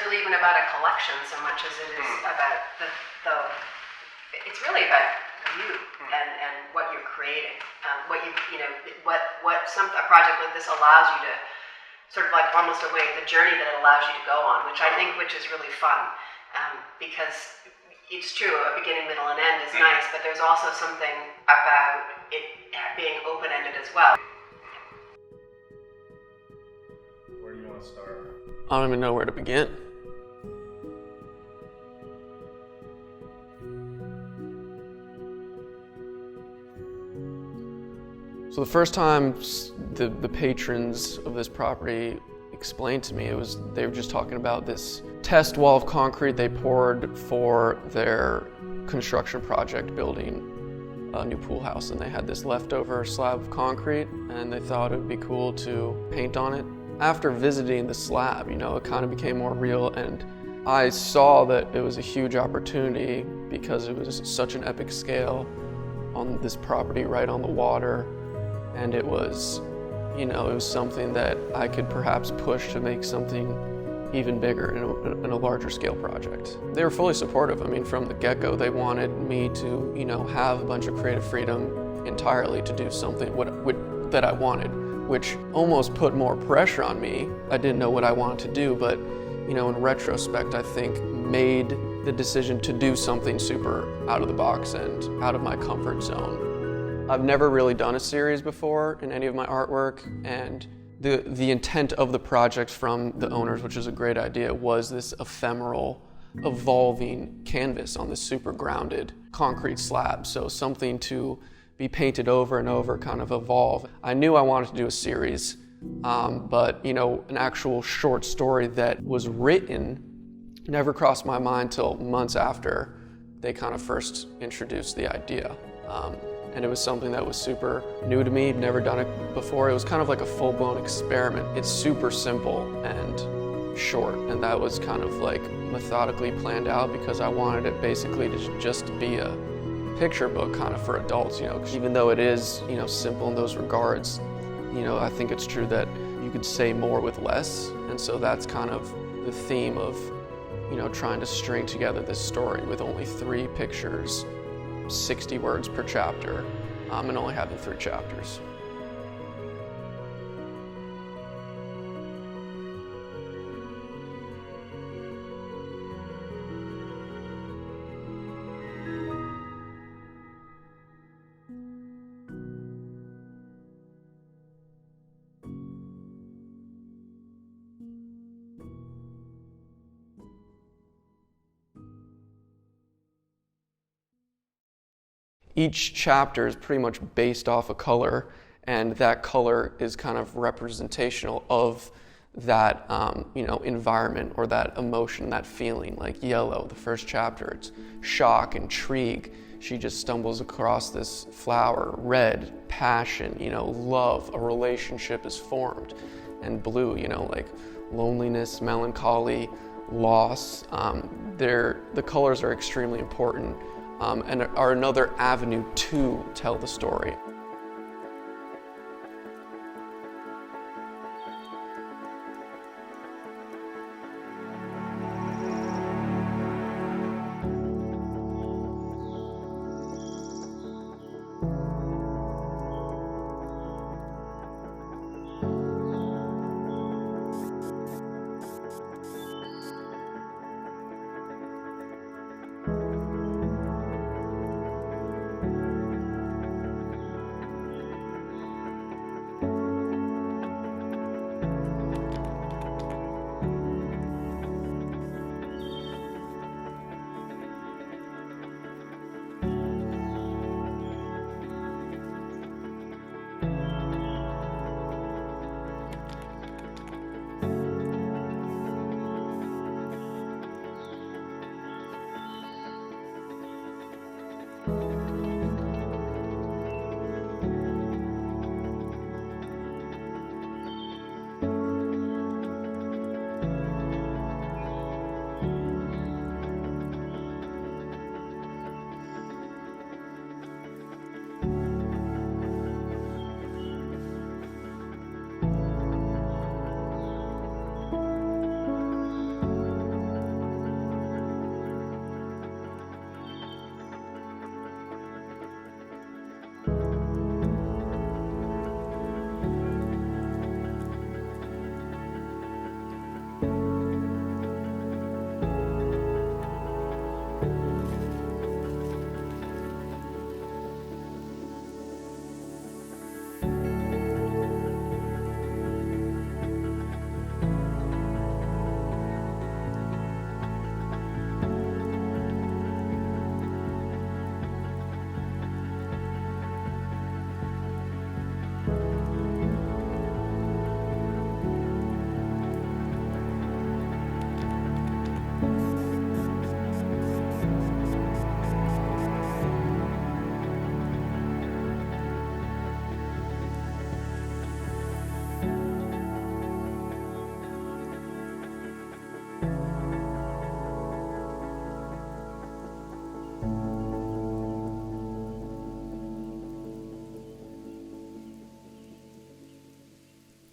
really even about a collection so much as it is about it's really about you and what you're creating, what a project like this allows you to sort of like almost a way, the journey that it allows you to go on, which is really fun, because it's true, a beginning, middle, and end is nice, but there's also something about it being open-ended as well. Where do you want to start? I don't even know where to begin. So the first time the patrons of this property explained to me, they were just talking about this test wall of concrete they poured for their construction project building a new pool house, and they had this leftover slab of concrete and they thought it would be cool to paint on it. After visiting the slab, it kind of became more real, and I saw that it was a huge opportunity because it was such an epic scale on this property right on the water. And it was, it was something that I could perhaps push to make something even bigger in a larger scale project. They were fully supportive. I mean, from the get-go, they wanted me to, have a bunch of creative freedom entirely to do something that I wanted, which almost put more pressure on me. I didn't know what I wanted to do, but, in retrospect, I think made the decision to do something super out of the box and out of my comfort zone. I've never really done a series before in any of my artwork, and the intent of the project from the owners, which is a great idea, was this ephemeral, evolving canvas on this super grounded concrete slab. So something to be painted over and over, kind of evolve. I knew I wanted to do a series, but an actual short story that was written never crossed my mind till months after they kind of first introduced the idea. And it was something that was super new to me, never done it before. It was kind of like a full-blown experiment. It's super simple and short, and that was kind of like methodically planned out because I wanted it basically to just be a picture book kind of for adults, 'cause even though it is, simple in those regards, I think it's true that you could say more with less, and so that's kind of the theme of, trying to string together this story with only 3 pictures, 60 words per chapter, and only having 3 chapters. Each chapter is pretty much based off a color, and that color is kind of representational of that environment or that emotion, that feeling. Like yellow, the first chapter, it's shock, intrigue. She just stumbles across this flower. Red, passion, love, a relationship is formed. And blue, like loneliness, melancholy, loss. The colors are extremely important. And are another avenue to tell the story.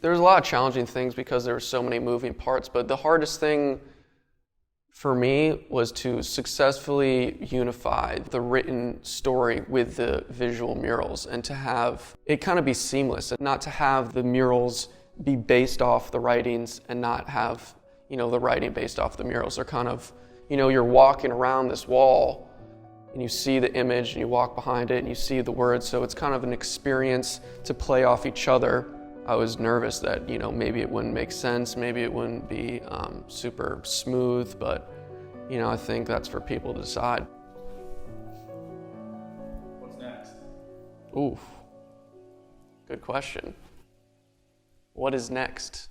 There was a lot of challenging things because there were so many moving parts, but the hardest thing for me was to successfully unify the written story with the visual murals and to have it kind of be seamless, and not to have the murals be based off the writings and not have, the writing based off the murals. They're kind of, you're walking around this wall and you see the image and you walk behind it and you see the words, so it's kind of an experience to play off each other. I was nervous that, maybe it wouldn't make sense, maybe it wouldn't be super smooth, but, I think that's for people to decide. What's next? Ooh, good question. What is next?